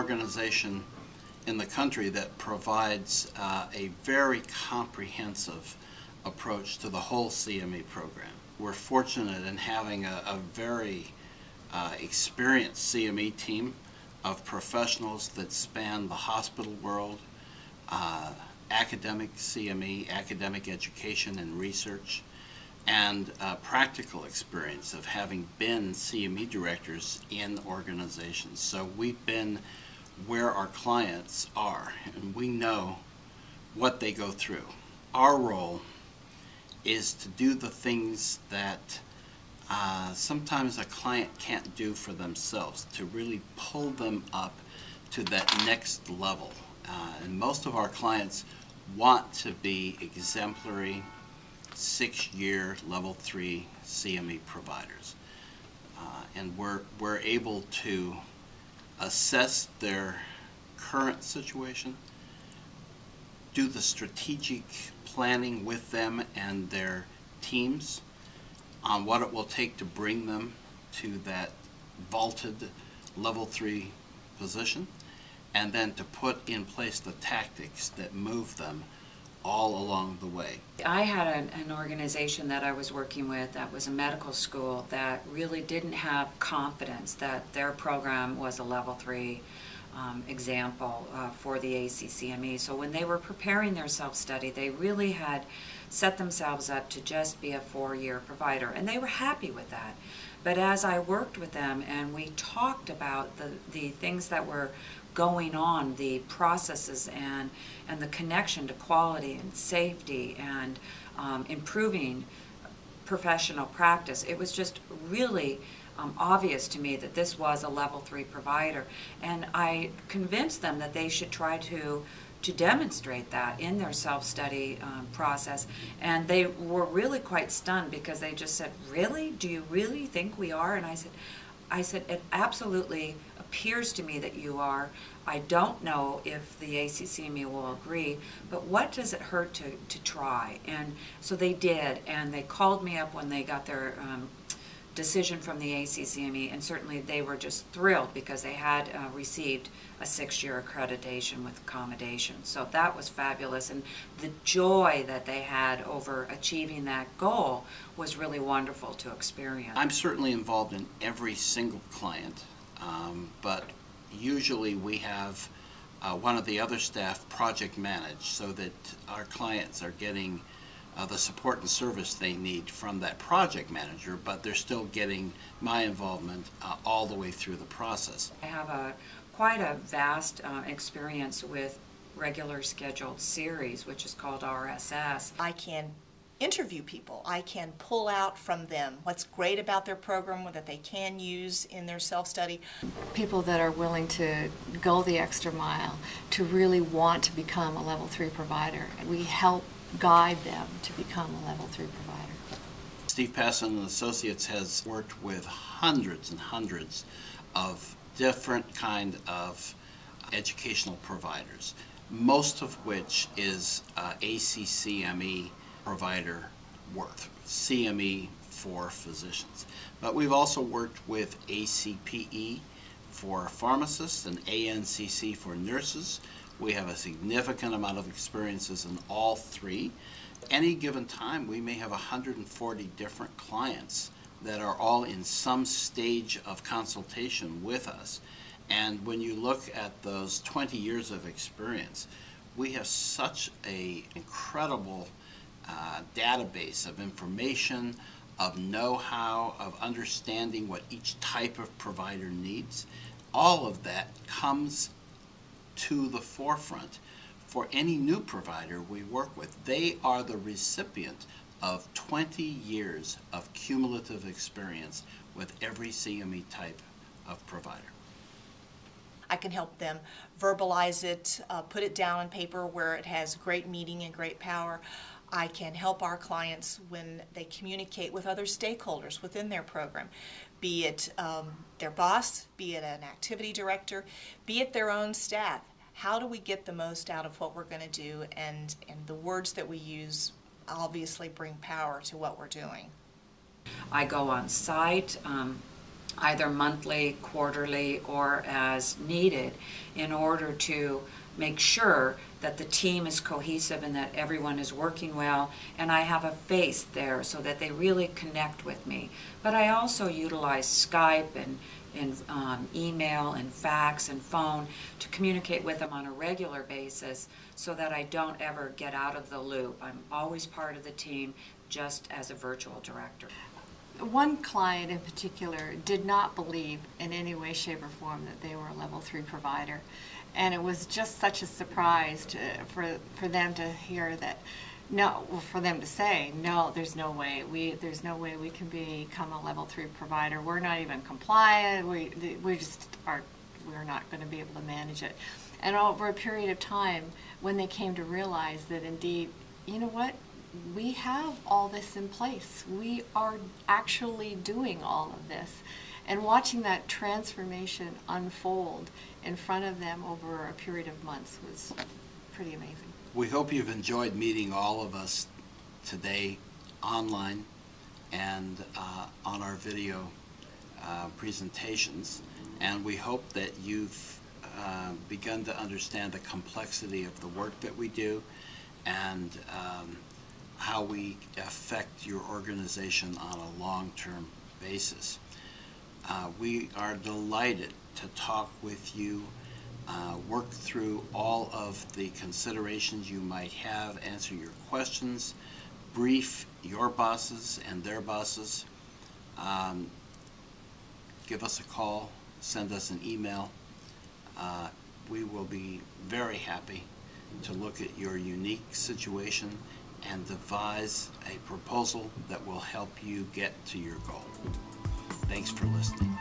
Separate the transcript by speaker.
Speaker 1: organization in the country that provides a very comprehensive approach to the whole CME program. We're fortunate in having a very experienced CME team of professionals that span the hospital world, academic CME, academic education and research, and practical experience of having been CME directors in organizations. So we've been where our clients are, and we know what they go through. Our role is to do the things that sometimes a client can't do for themselves, to really pull them up to that next level. And most of our clients want to be exemplary 6-year level 3 CME providers. And we're able to assess their current situation, do the strategic planning with them and their teams on what it will take to bring them to that vaulted level 3 position, and then to put in place the tactics that move them all along the way.
Speaker 2: I had an organization that I was working with that was a medical school that really didn't have confidence that their program was a level 3 example for the ACCME. So when they were preparing their self-study, they really had set themselves up to just be a 4-year provider, and they were happy with that. But as I worked with them and we talked about the things that were going on, the processes and the connection to quality and safety and improving professional practice, it was just really obvious to me that this was a level 3 provider, and I convinced them that they should try to demonstrate that in their self-study process, and they were really quite stunned because they just said, "Really? Do you really think we are?" And I said, "It absolutely appears to me that you are. I don't know if the ACCME will agree, but what does it hurt to try?" And so they did, and they called me up when they got their decision from the ACCME, and certainly they were just thrilled because they had received a 6-year accreditation with accommodation. So that was fabulous, and the joy that they had over achieving that goal was really wonderful to experience.
Speaker 1: I'm certainly involved in every single client, but usually we have one of the other staff project manage so that our clients are getting the support and service they need from that project manager, but they're still getting my involvement all the way through the process.
Speaker 2: I have quite a vast experience with regular scheduled series, which is called RSS.
Speaker 3: I can interview people. I can pull out from them what's great about their program that they can use in their self-study.
Speaker 4: People that are willing to go the extra mile, to really want to become a level 3 provider. We help guide them to become a level 3 provider.
Speaker 1: Steve Passin and Associates has worked with hundreds and hundreds of different kind of educational providers, most of which is ACCME provider work, CME for physicians. But we've also worked with ACPE for pharmacists and ANCC for nurses. We have a significant amount of experiences in all three. Any given time, we may have 140 different clients that are all in some stage of consultation with us. And when you look at those 20 years of experience, we have such an incredible database of information, of know-how, of understanding what each type of provider needs. All of that comes to the forefront for any new provider we work with. They are the recipient of 20 years of cumulative experience with every CME type of provider.
Speaker 3: I can help them verbalize it, put it down on paper where it has great meaning and great power. I can help our clients when they communicate with other stakeholders within their program, be it their boss, be it an activity director, be it their own staff. How do we get the most out of what we're going to do, and the words that we use obviously bring power to what we're doing.
Speaker 2: I go on site either monthly, quarterly, or as needed in order to make sure that the team is cohesive and that everyone is working well, and I have a face there so that they really connect with me. But I also utilize Skype and email and fax and phone to communicate with them on a regular basis so that I don't ever get out of the loop. I'm always part of the team, just as a virtual director.
Speaker 4: One client in particular did not believe in any way, shape, or form that they were a level 3 provider. And it was just such a surprise for them to hear that, no, for them to say, no, there's no way we can become a level 3 provider. We're not even compliant. We're not going to be able to manage it. And over a period of time, when they came to realize that indeed, you know what, we have all this in place. We are actually doing all of this. And watching that transformation unfold in front of them over a period of months was pretty amazing.
Speaker 1: We hope you've enjoyed meeting all of us today online and on our video presentations. And we hope that you've begun to understand the complexity of the work that we do and how we affect your organization on a long-term basis. We are delighted to talk with you, work through all of the considerations you might have, answer your questions, brief your bosses and their bosses. Give us a call, send us an email. We will be very happy to look at your unique situation and devise a proposal that will help you get to your goal. Thanks for listening.